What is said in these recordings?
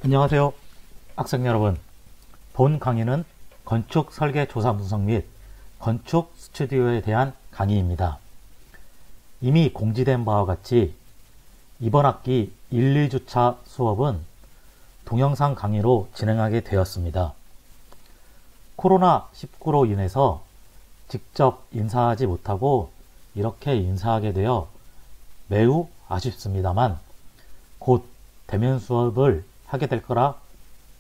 안녕하세요, 학생 여러분. 본 강의는 건축 설계 조사 분석 및 건축 스튜디오에 대한 강의입니다. 이미 공지된 바와 같이 이번 학기 1, 2주차 수업은 동영상 강의로 진행하게 되었습니다. 코로나19로 인해서 직접 인사하지 못하고 이렇게 인사하게 되어 매우 아쉽습니다만 곧 대면 수업을 하게 될 거라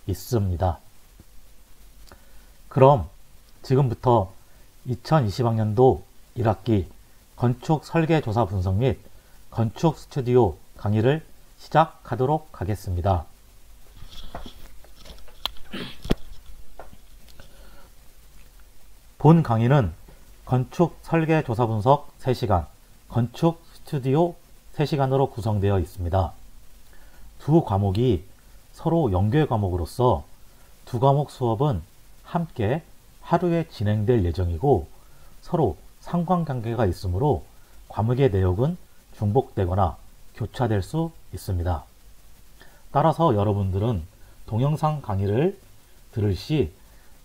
믿습니다. 그럼 지금부터 2020학년도 1학기 건축 설계 조사 분석 및 건축 스튜디오 강의를 시작하도록 하겠습니다. 본 강의는 건축 설계 조사 분석 3시간, 건축 스튜디오 3시간으로 구성되어 있습니다. 두 과목이 서로 연계 과목으로서 두 과목 수업은 함께 하루에 진행될 예정이고 서로 상관관계가 있으므로 과목의 내용은 중복되거나 교차될 수 있습니다. 따라서 여러분들은 동영상 강의를 들을 시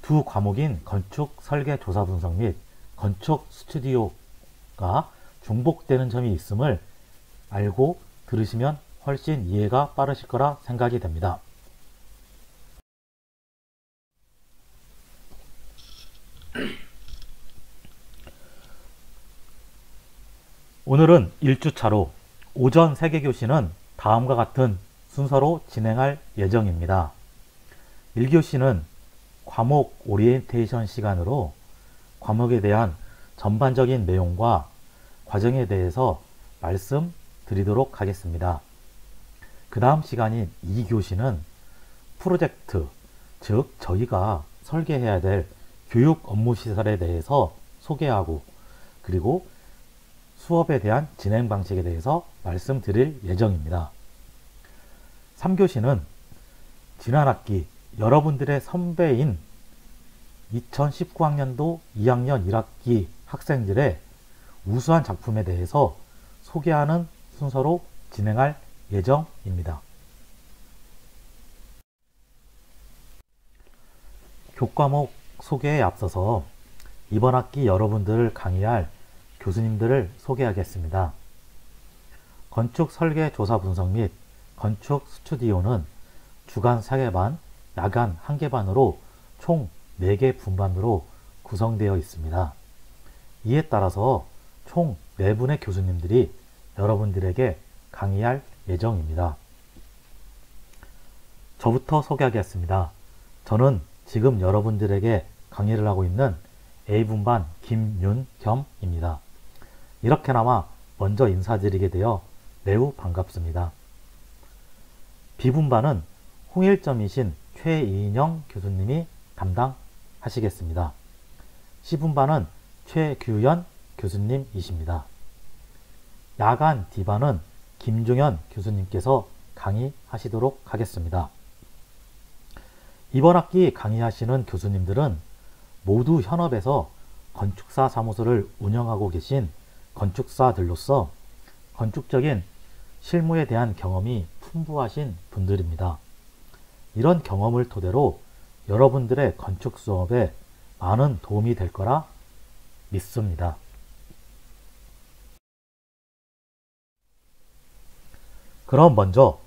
두 과목인 건축 설계 조사 분석 및 건축 스튜디오가 중복되는 점이 있음을 알고 들으시면 훨씬 이해가 빠르실 거라 생각이 됩니다. 오늘은 1주차로 오전 3개 교시는 다음과 같은 순서로 진행할 예정입니다. 1교시는 과목 오리엔테이션 시간으로 과목에 대한 전반적인 내용과 과정에 대해서 말씀드리도록 하겠습니다. 그 다음 시간인 2교시는 프로젝트, 즉 저희가 설계해야 될 교육 업무 시설에 대해서 소개하고 그리고 수업에 대한 진행 방식에 대해서 말씀드릴 예정입니다. 3교시는 지난 학기 여러분들의 선배인 2019학년도 2학년 1학기 학생들의 우수한 작품에 대해서 소개하는 순서로 진행할 예정입니다. 교과목 소개에 앞서서 이번 학기 여러분들을 강의할 교수님들을 소개하겠습니다. 건축 설계 조사 분석 및 건축 스튜디오는 주간 4개 반, 야간 1개 반으로 총 4개 분반으로 구성되어 있습니다. 이에 따라서 총 4분의 교수님들이 여러분들에게 강의할 예정입니다. 저부터 소개하겠습니다. 저는 지금 여러분들에게 강의를 하고 있는 A분반 김윤겸입니다. 이렇게나마 먼저 인사드리게 되어 매우 반갑습니다. B분반은 홍일점이신 최인영 교수님이 담당하시겠습니다. C분반은 최규현 교수님이십니다. 야간 D반은 김종현 교수님께서 강의하시도록 하겠습니다. 이번 학기 강의하시는 교수님들은 모두 현업에서 건축사 사무소를 운영하고 계신 건축사들로서 건축적인 실무에 대한 경험이 풍부하신 분들입니다. 이런 경험을 토대로 여러분들의 건축 수업에 많은 도움이 될 거라 믿습니다. 그럼 먼저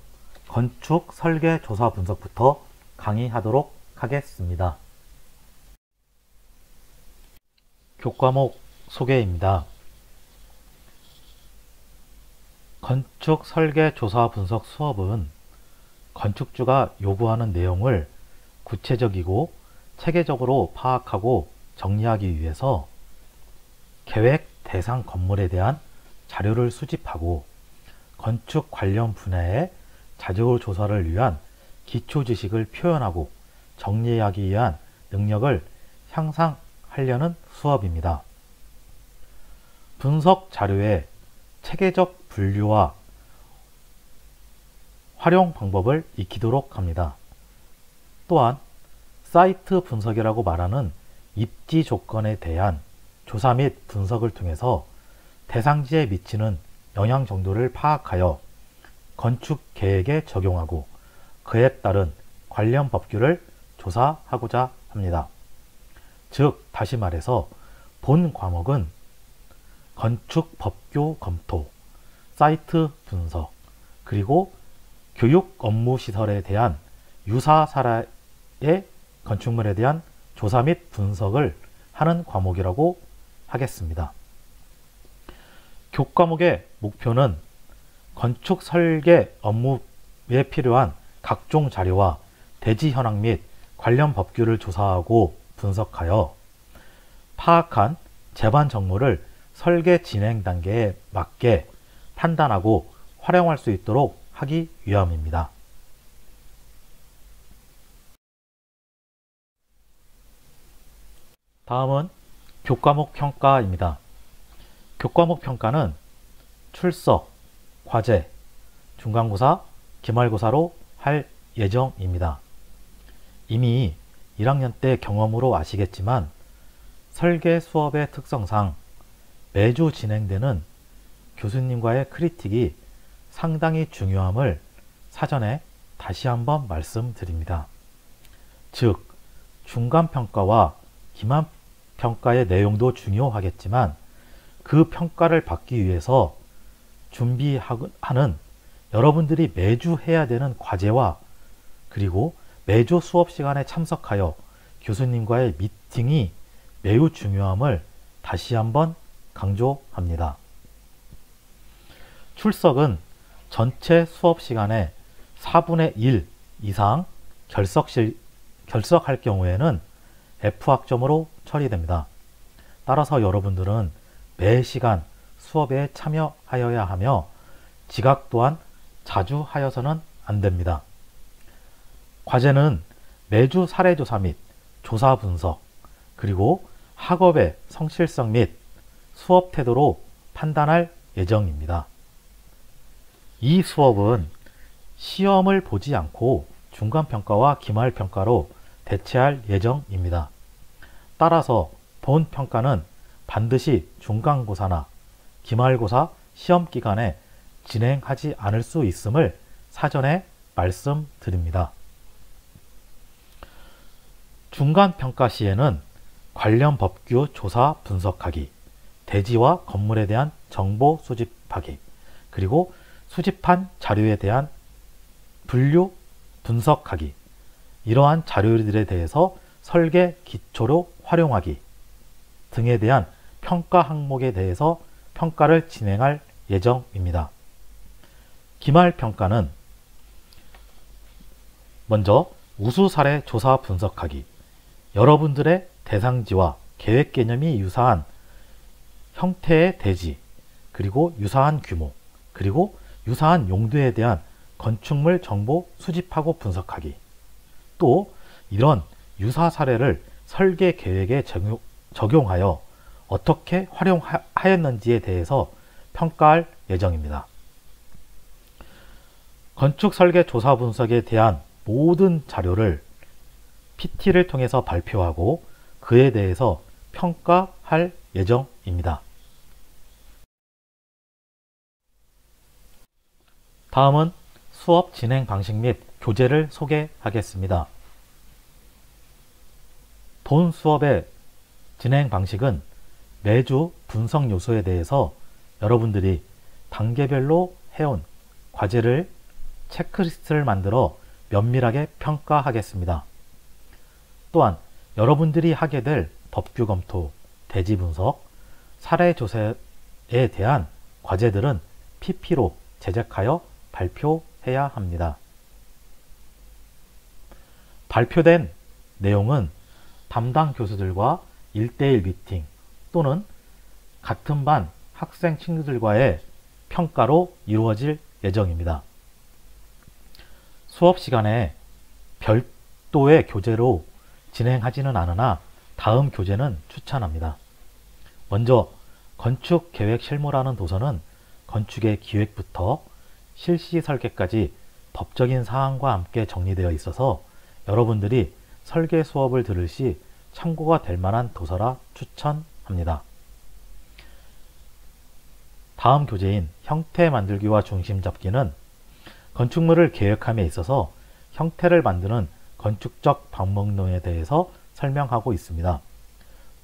건축 설계 조사 분석부터 강의하도록 하겠습니다. 교과목 소개입니다. 건축 설계 조사 분석 수업은 건축주가 요구하는 내용을 구체적이고 체계적으로 파악하고 정리하기 위해서 계획 대상 건물에 대한 자료를 수집하고 건축 관련 분야의 자료 조사를 위한 기초 지식을 표현하고 정리하기 위한 능력을 향상하려는 수업입니다. 분석 자료의 체계적 분류와 활용 방법을 익히도록 합니다. 또한 사이트 분석이라고 말하는 입지 조건에 대한 조사 및 분석을 통해서 대상지에 미치는 영향 정도를 파악하여 건축 계획에 적용하고 그에 따른 관련 법규를 조사하고자 합니다. 즉 다시 말해서 본 과목은 건축 법규 검토, 사이트 분석, 그리고 교육 업무 시설에 대한 유사 사례의 건축물에 대한 조사 및 분석을 하는 과목이라고 하겠습니다. 교과목의 목표는 건축 설계 업무에 필요한 각종 자료와 대지 현황 및 관련 법규를 조사하고 분석하여 파악한 제반 정보를 설계 진행 단계에 맞게 판단하고 활용할 수 있도록 하기 위함입니다. 다음은 교과목 평가입니다. 교과목 평가는 출석, 과제, 중간고사, 기말고사로 할 예정입니다. 이미 1학년 때 경험으로 아시겠지만 설계 수업의 특성상 매주 진행되는 교수님과의 크리틱이 상당히 중요함을 사전에 다시 한번 말씀드립니다. 즉, 중간평가와 기말평가의 내용도 중요하겠지만 그 평가를 받기 위해서 준비하는 여러분들이 매주 해야 되는 과제와 그리고 매주 수업 시간에 참석하여 교수님과의 미팅이 매우 중요함을 다시 한번 강조합니다. 출석은 전체 수업 시간의 4분의 1 이상 결석할 경우에는 F학점으로 처리됩니다. 따라서 여러분들은 매 시간 수업에 참여하여야 하며 지각 또한 자주 하여서는 안 됩니다. 과제는 매주 사례조사 및 조사 분석, 그리고 학업의 성실성 및 수업 태도로 판단할 예정입니다. 이 수업은 시험을 보지 않고 중간평가와 기말평가로 대체할 예정입니다. 따라서 본 평가는 반드시 중간고사나 기말고사 시험 기간에 진행하지 않을 수 있음을 사전에 말씀드립니다. 중간평가 시에는 관련 법규 조사 분석하기, 대지와 건물에 대한 정보 수집하기, 그리고 수집한 자료에 대한 분류 분석하기, 이러한 자료들에 대해서 설계 기초로 활용하기 등에 대한 평가 항목에 대해서 평가를 진행할 예정입니다. 기말평가는 먼저 우수 사례 조사 분석하기, 여러분들의 대상지와 계획 개념이 유사한 형태의 대지, 그리고 유사한 규모, 그리고 유사한 용도에 대한 건축물 정보 수집하고 분석하기, 또 이런 유사 사례를 설계 계획에 적용하여 어떻게 활용하였는지에 대해서 평가할 예정입니다. 건축 설계 조사 분석에 대한 모든 자료를 PT를 통해서 발표하고 그에 대해서 평가할 예정입니다. 다음은 수업 진행 방식 및 교재를 소개하겠습니다. 본 수업의 진행 방식은 매주 분석 요소에 대해서 여러분들이 단계별로 해온 과제를 체크리스트를 만들어 면밀하게 평가하겠습니다. 또한 여러분들이 하게 될 법규 검토, 대지 분석, 사례 조사에 대한 과제들은 PP로 제작하여 발표해야 합니다. 발표된 내용은 담당 교수들과 1대1 미팅 또는 같은 반 학생 친구들과의 평가로 이루어질 예정입니다. 수업 시간에 별도의 교재로 진행하지는 않으나 다음 교재는 추천합니다. 먼저 건축 계획 실무라는 도서는 건축의 기획부터 실시 설계까지 법적인 사항과 함께 정리되어 있어서 여러분들이 설계 수업을 들을 시 참고가 될 만한 도서라 추천합니다. 다음 교재인 형태 만들기와 중심 잡기는 건축물을 계획함에 있어서 형태를 만드는 건축적 방법론에 대해서 설명하고 있습니다.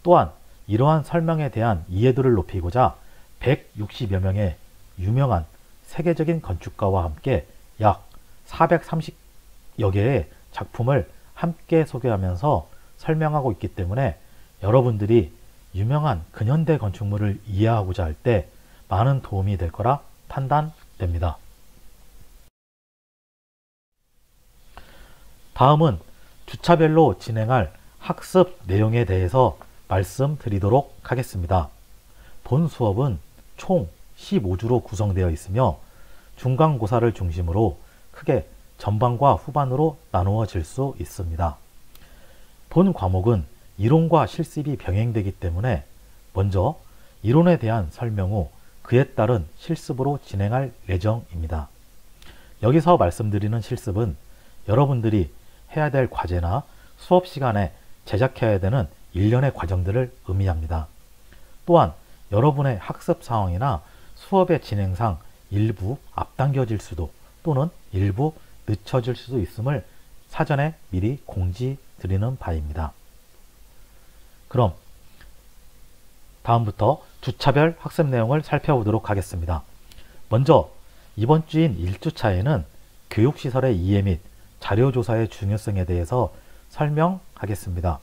또한 이러한 설명에 대한 이해도를 높이고자 160여 명의 유명한 세계적인 건축가와 함께 약 430여 개의 작품을 함께 소개하면서 설명하고 있기 때문에 여러분들이 유명한 근현대 건축물을 이해하고자 할 때 많은 도움이 될 거라 판단됩니다. 다음은 주차별로 진행할 학습 내용에 대해서 말씀드리도록 하겠습니다. 본 수업은 총 15주로 구성되어 있으며 중간고사를 중심으로 크게 전반과 후반으로 나누어질 수 있습니다. 본 과목은 이론과 실습이 병행되기 때문에 먼저 이론에 대한 설명 후 그에 따른 실습으로 진행할 예정입니다. 여기서 말씀드리는 실습은 여러분들이 해야 될 과제나 수업 시간에 제작해야 되는 일련의 과정들을 의미합니다. 또한 여러분의 학습 상황이나 수업의 진행상 일부 앞당겨질 수도 또는 일부 늦춰질 수도 있음을 사전에 미리 공지드리는 바입니다. 그럼 다음부터 주차별 학습 내용을 살펴보도록 하겠습니다. 먼저 이번 주인 1주차에는 교육시설의 이해 및 자료조사의 중요성에 대해서 설명하겠습니다.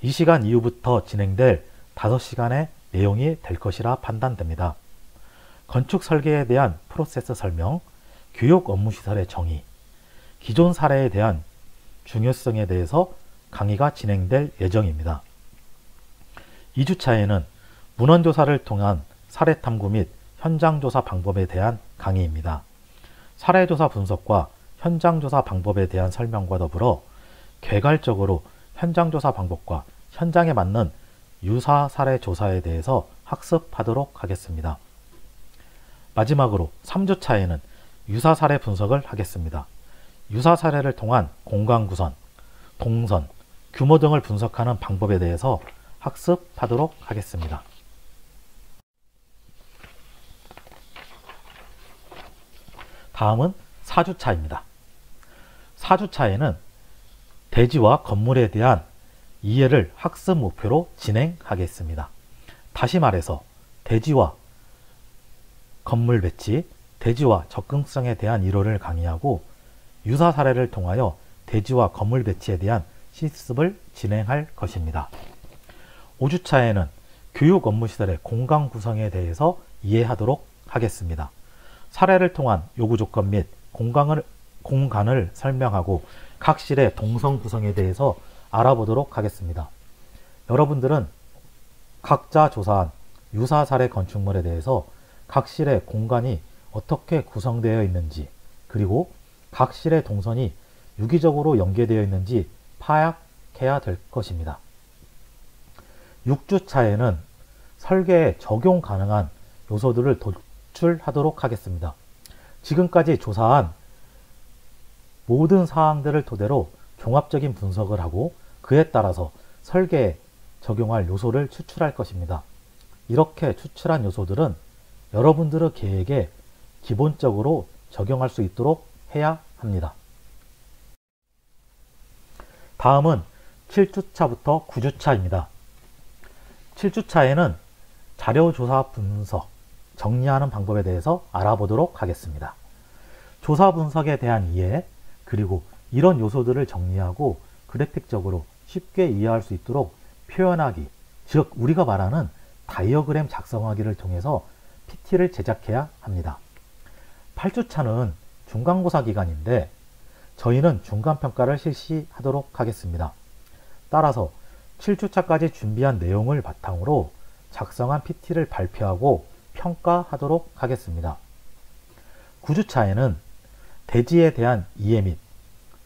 이 시간 이후부터 진행될 5시간의 내용이 될 것이라 판단됩니다. 건축 설계에 대한 프로세스 설명, 교육 업무시설의 정의, 기존 사례에 대한 중요성에 대해서 강의가 진행될 예정입니다. 2주차에는 문헌조사를 통한 사례 탐구 및 현장조사 방법에 대한 강의입니다. 사례조사 분석과 현장조사 방법에 대한 설명과 더불어 개괄적으로 현장조사 방법과 현장에 맞는 유사 사례 조사에 대해서 학습하도록 하겠습니다. 마지막으로 3주차에는 유사 사례 분석을 하겠습니다. 유사 사례를 통한 공간 구선, 동선, 규모 등을 분석하는 방법에 대해서 학습하도록 하겠습니다. 다음은 4주차입니다. 4주차에는 대지와 건물에 대한 이해를 학습 목표로 진행하겠습니다. 다시 말해서 대지와 건물 배치, 대지와 접근성에 대한 이론을 강의하고 유사 사례를 통하여 대지와 건물 배치에 대한 실습을 진행할 것입니다. 5주차에는 교육 업무시설의 공간 구성에 대해서 이해하도록 하겠습니다. 사례를 통한 요구 조건 및 공간을 설명하고 각 실의 동선 구성에 대해서 알아보도록 하겠습니다. 여러분들은 각자 조사한 유사 사례 건축물에 대해서 각 실의 공간이 어떻게 구성되어 있는지 그리고 각 실의 동선이 유기적으로 연계되어 있는지 파악해야 될 것입니다. 6주차에는 설계에 적용 가능한 요소들을 도출하도록 하겠습니다. 지금까지 조사한 모든 사항들을 토대로 종합적인 분석을 하고 그에 따라서 설계에 적용할 요소를 추출할 것입니다. 이렇게 추출한 요소들은 여러분들의 계획에 기본적으로 적용할 수 있도록 해야 합니다. 다음은 7주차부터 9주차입니다. 7주차에는 자료조사 분석, 정리하는 방법에 대해서 알아보도록 하겠습니다. 조사 분석에 대한 이해, 그리고 이런 요소들을 정리하고 그래픽적으로 쉽게 이해할 수 있도록 표현하기, 즉 우리가 말하는 다이어그램 작성하기를 통해서 PT를 제작해야 합니다. 8주차는 중간고사 기간인데 저희는 중간평가를 실시하도록 하겠습니다. 따라서 7주차까지 준비한 내용을 바탕으로 작성한 PT를 발표하고 평가하도록 하겠습니다. 9주차에는 대지에 대한 이해 및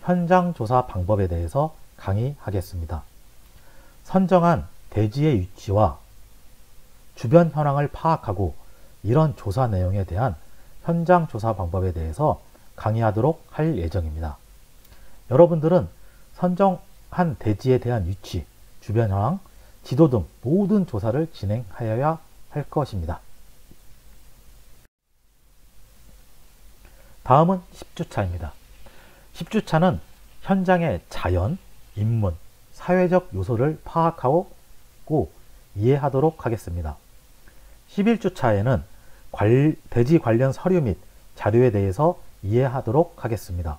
현장조사 방법에 대해서 강의하겠습니다. 선정한 대지의 위치와 주변 현황을 파악하고 이런 조사 내용에 대한 현장조사 방법에 대해서 강의하도록 할 예정입니다. 여러분들은 선정한 대지에 대한 위치, 주변 현황, 지도 등 모든 조사를 진행하여야 할 것입니다. 다음은 10주차입니다. 10주차는 현장의 자연, 인문, 사회적 요소를 파악하고 이해하도록 하겠습니다. 11주차에는 대지 관련 서류 및 자료에 대해서 이해하도록 하겠습니다.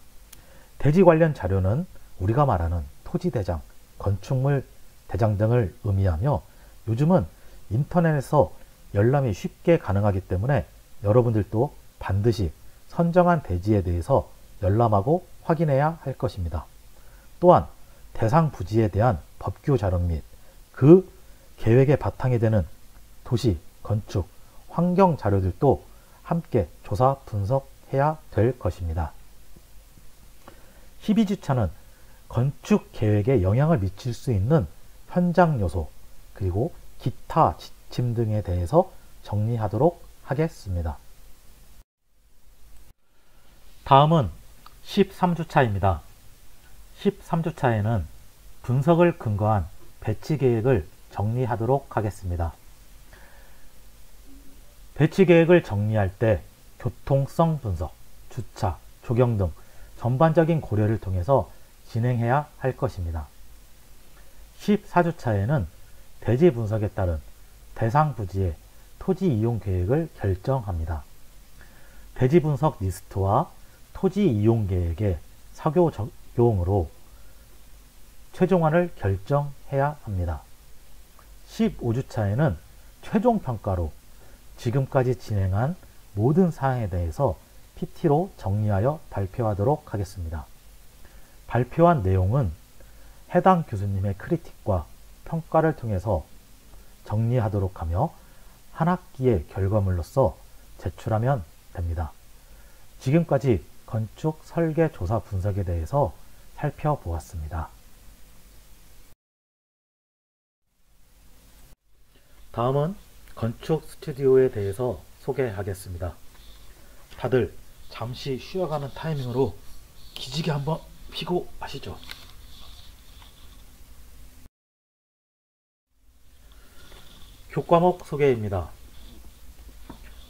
대지 관련 자료는 우리가 말하는 토지대장, 건축물 대장 등을 의미하며 요즘은 인터넷에서 열람이 쉽게 가능하기 때문에 여러분들도 반드시 선정한 대지에 대해서 열람하고 확인해야 할 것입니다. 또한 대상 부지에 대한 법규 자료 및 그 계획의 바탕이 되는 도시, 건축, 환경 자료들도 함께 조사 분석해야 될 것입니다. 12주차는 건축 계획에 영향을 미칠 수 있는 현장 요소 그리고 기타 지침 등에 대해서 정리하도록 하겠습니다. 다음은 13주차입니다. 13주차에는 분석을 근거한 배치 계획을 정리하도록 하겠습니다. 배치 계획을 정리할 때 교통성 분석, 주차, 조경 등 전반적인 고려를 통해서 진행해야 할 것입니다. 14주차에는 대지 분석에 따른 대상 부지의 토지 이용 계획을 결정합니다. 대지 분석 리스트와 토지 이용 계획의 사교 적용으로 최종안을 결정해야 합니다. 15주차에는 최종 평가로 지금까지 진행한 모든 사항에 대해서 PT로 정리하여 발표하도록 하겠습니다. 발표한 내용은 해당 교수님의 크리틱과 평가를 통해서 정리하도록 하며 한 학기의 결과물로서 제출하면 됩니다. 지금까지 건축 설계 조사 분석에 대해서 살펴보았습니다. 다음은 건축 스튜디오에 대해서 소개하겠습니다. 다들 잠시 쉬어가는 타이밍으로 기지개 한번 피고 가시죠. 교과목 소개입니다.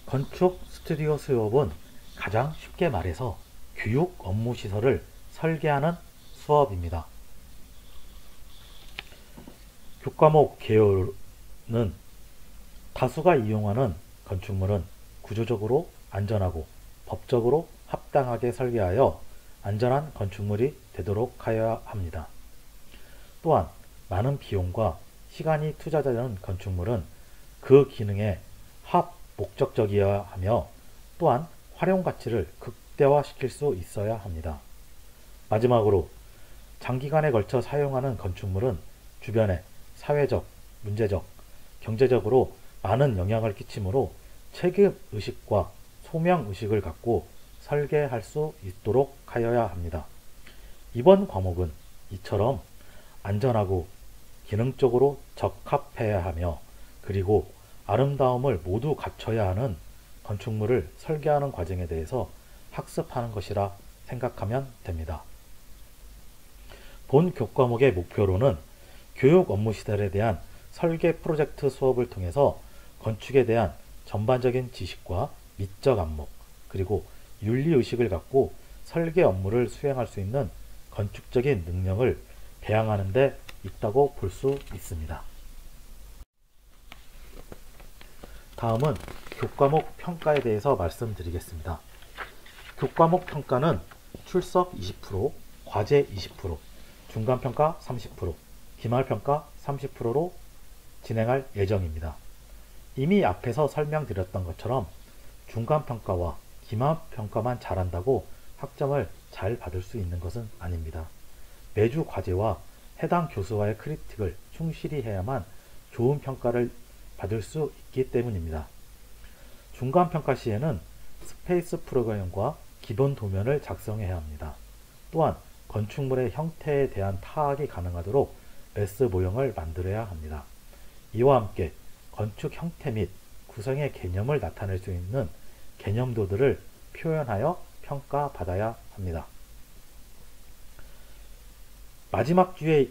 건축 스튜디오 수업은 가장 쉽게 말해서 교육 업무 시설을 설계하는 수업입니다. 교과목 개요는 다수가 이용하는 건축물은 구조적으로 안전하고 법적으로 합당하게 설계하여 안전한 건축물이 되도록 하여야 합니다. 또한 많은 비용과 시간이 투자되는 건축물은 그 기능에 합목적적이어야 하며 또한 활용 가치를 극대화시킬 수 있어야 합니다. 마지막으로 장기간에 걸쳐 사용하는 건축물은 주변에 사회적, 문제적, 경제적으로 많은 영향을 끼치므로 책임의식과 소명의식을 갖고 설계할 수 있도록 하여야 합니다. 이번 과목은 이처럼 안전하고 기능적으로 적합해야 하며 그리고 아름다움을 모두 갖춰야 하는 건축물을 설계하는 과정에 대해서 학습하는 것이라 생각하면 됩니다. 본 교과목의 목표로는 교육 업무 시설에 대한 설계 프로젝트 수업을 통해서 건축에 대한 전반적인 지식과 미적 안목 그리고 윤리의식을 갖고 설계 업무를 수행할 수 있는 건축적인 능력을 배양하는 데 있다고 볼 수 있습니다. 다음은 교과목 평가에 대해서 말씀드리겠습니다. 교과목 평가는 출석 20%, 과제 20%, 중간평가 30%, 기말평가 30%로 진행할 예정입니다. 이미 앞에서 설명드렸던 것처럼 중간평가와 기말평가만 잘한다고 학점을 잘 받을 수 있는 것은 아닙니다. 매주 과제와 해당 교수와의 크리틱을 충실히 해야만 좋은 평가를 받을 수 있기 때문입니다. 중간평가 시에는 스페이스 프로그램과 기본 도면을 작성해야 합니다. 또한 건축물의 형태에 대한 파악이 가능하도록 S 모형을 만들어야 합니다. 이와 함께 건축 형태 및 구성의 개념을 나타낼 수 있는 개념도들을 표현하여 평가받아야 합니다. 마지막 주에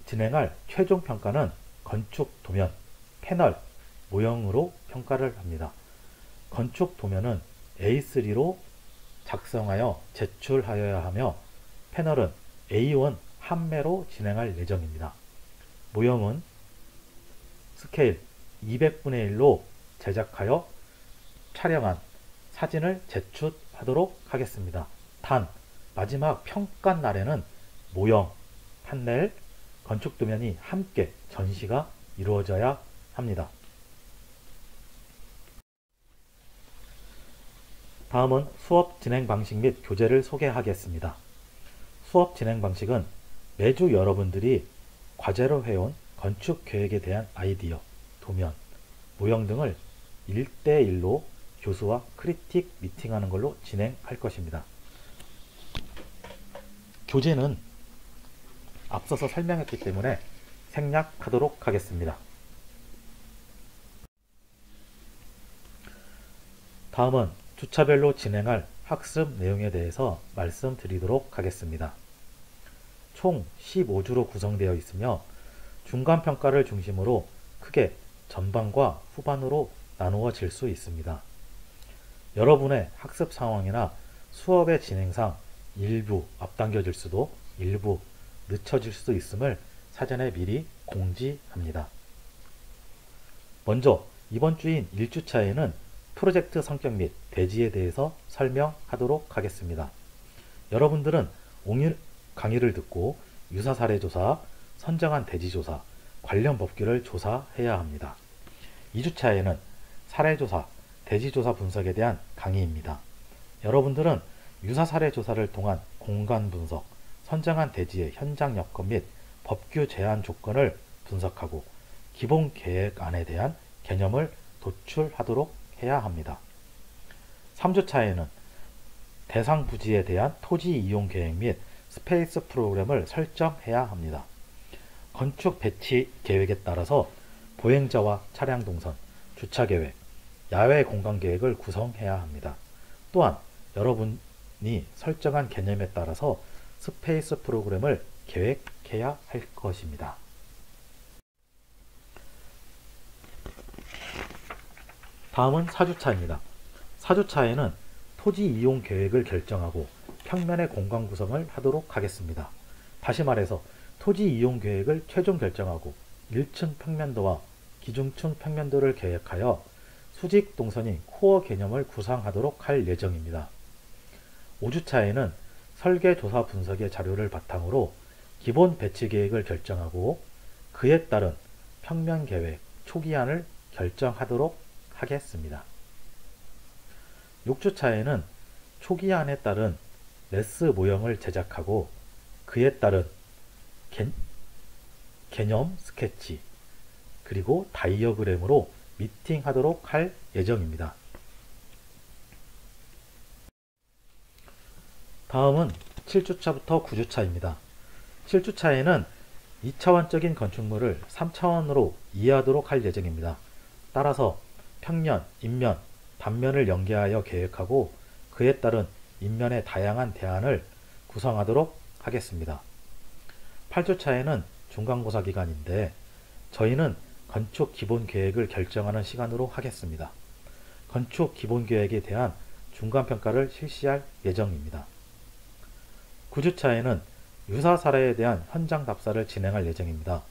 진행할 최종 평가는 건축 도면, 패널, 모형으로 평가를 합니다. 건축 도면은 A3로 작성하여 제출하여야 하며 패널은 A1 한매로 진행할 예정입니다. 모형은 스케일 200분의 1로 제작하여 촬영한 사진을 제출하도록 하겠습니다. 단, 마지막 평가 날에는 모형, 판넬, 건축 도면이 함께 전시가 이루어져야 합니다. 다음은 수업 진행 방식 및 교재를 소개하겠습니다. 수업 진행 방식은 매주 여러분들이 과제로 해온 건축 계획에 대한 아이디어, 도면, 모형 등을 1대1로 교수와 크리틱 미팅하는 걸로 진행할 것입니다. 교재는 앞서서 설명했기 때문에 생략하도록 하겠습니다. 다음은 주차별로 진행할 학습 내용에 대해서 말씀드리도록 하겠습니다. 총 15주로 구성되어 있으며 중간평가를 중심으로 크게 전반과 후반으로 나누어질 수 있습니다. 여러분의 학습 상황이나 수업의 진행상 일부 앞당겨질 수도 일부 늦춰질 수도 있음을 사전에 미리 공지합니다. 먼저 이번 주인 1주차에는 프로젝트 성격 및 대지에 대해서 설명하도록 하겠습니다. 여러분들은 오늘 강의를 듣고 유사 사례 조사, 선정한 대지 조사, 관련 법규를 조사해야 합니다. 2주차에는 사례 조사, 대지 조사 분석에 대한 강의입니다. 여러분들은 유사 사례 조사를 통한 공간 분석, 선정한 대지의 현장 여건 및 법규 제한 조건을 분석하고 기본 계획안에 대한 개념을 도출하도록 해야 합니다. 3주차에는 대상 부지에 대한 토지 이용 계획 및 스페이스 프로그램을 설정해야 합니다. 건축 배치 계획에 따라서 보행자와 차량 동선, 주차 계획, 야외 공간 계획을 구성해야 합니다. 또한 여러분이 설정한 개념에 따라서 스페이스 프로그램을 계획해야 할 것입니다. 다음은 4주차입니다. 4주차에는 토지 이용 계획을 결정하고 평면의 공간 구성을 하도록 하겠습니다. 다시 말해서 토지 이용 계획을 최종 결정하고 1층 평면도와 기중층 평면도를 계획하여 수직 동선인 코어 개념을 구상하도록 할 예정입니다. 5주차에는 설계 조사 분석의 자료를 바탕으로 기본 배치 계획을 결정하고 그에 따른 평면 계획 초기안을 결정하도록 하겠습니다. 6주차에는 초기안에 따른 레스 모형을 제작하고 그에 따른 개념 스케치 그리고 다이어그램으로 미팅하도록 할 예정입니다. 다음은 7주차부터 9주차입니다. 7주차에는 2차원적인 건축물을 3차원으로 이해하도록 할 예정입니다. 따라서 평면, 인면, 단면을 연계하여 계획하고 그에 따른 인면의 다양한 대안을 구성하도록 하겠습니다. 8주차에는 중간고사 기간인데 저희는 건축 기본 계획을 결정하는 시간으로 하겠습니다. 건축 기본 계획에 대한 중간평가를 실시할 예정입니다. 9주차에는 유사 사례에 대한 현장 답사를 진행할 예정입니다.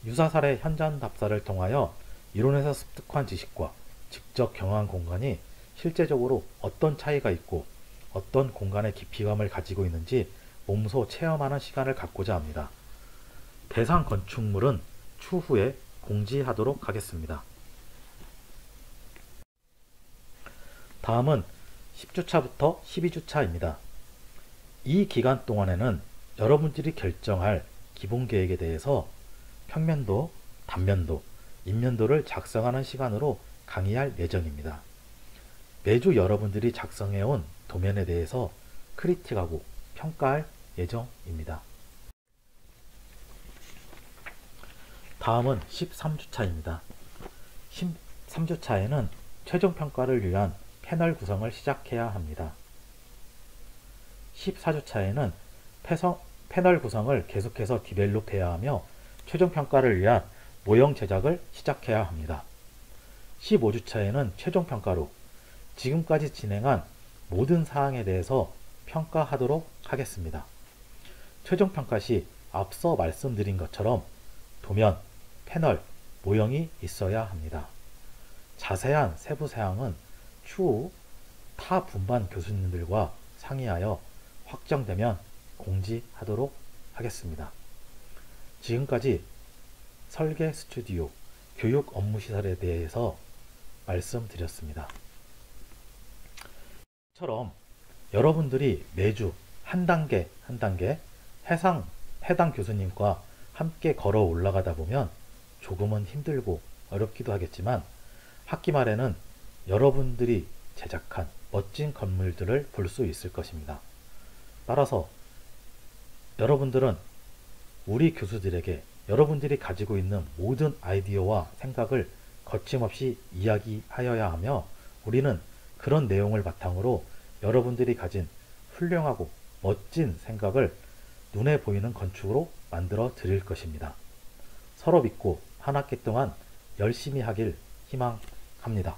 유사 사례 현장 답사를 통하여 이론에서 습득한 지식과 직접 경험한 공간이 실제적으로 어떤 차이가 있고 어떤 공간의 깊이감을 가지고 있는지 몸소 체험하는 시간을 갖고자 합니다. 대상 건축물은 추후에 공지하도록 하겠습니다. 다음은 10주차부터 12주차입니다. 이 기간 동안에는 여러분들이 결정할 기본 계획에 대해서 평면도, 단면도, 인면도를 작성하는 시간으로 강의할 예정입니다. 매주 여러분들이 작성해온 도면에 대해서 크리틱하고 평가할 예정입니다. 다음은 13주차입니다. 13주차에는 최종 평가를 위한 패널 구성을 시작해야 합니다. 14주차에는 패널 구성을 계속해서 디벨롭해야 하며 최종 평가를 위한 모형 제작을 시작해야 합니다. 15주차에는 최종 평가로 지금까지 진행한 모든 사항에 대해서 평가하도록 하겠습니다. 최종평가 시 앞서 말씀드린 것처럼 도면, 패널, 모형이 있어야 합니다. 자세한 세부 사항은 추후 타 분반 교수님들과 상의하여 확정되면 공지하도록 하겠습니다. 지금까지 설계 스튜디오 교육 업무 시설에 대해서 말씀드렸습니다. 이처럼 여러분들이 매주 한 단계 한 단계 해당 교수님과 함께 걸어 올라가다 보면 조금은 힘들고 어렵기도 하겠지만 학기 말에는 여러분들이 제작한 멋진 건물들을 볼 수 있을 것입니다. 따라서 여러분들은 우리 교수들에게 여러분들이 가지고 있는 모든 아이디어와 생각을 거침없이 이야기하여야 하며 우리는 그런 내용을 바탕으로 여러분들이 가진 훌륭하고 멋진 생각을 눈에 보이는 건축으로 만들어 드릴 것입니다. 서로 믿고 한 학기 동안 열심히 하길 희망합니다.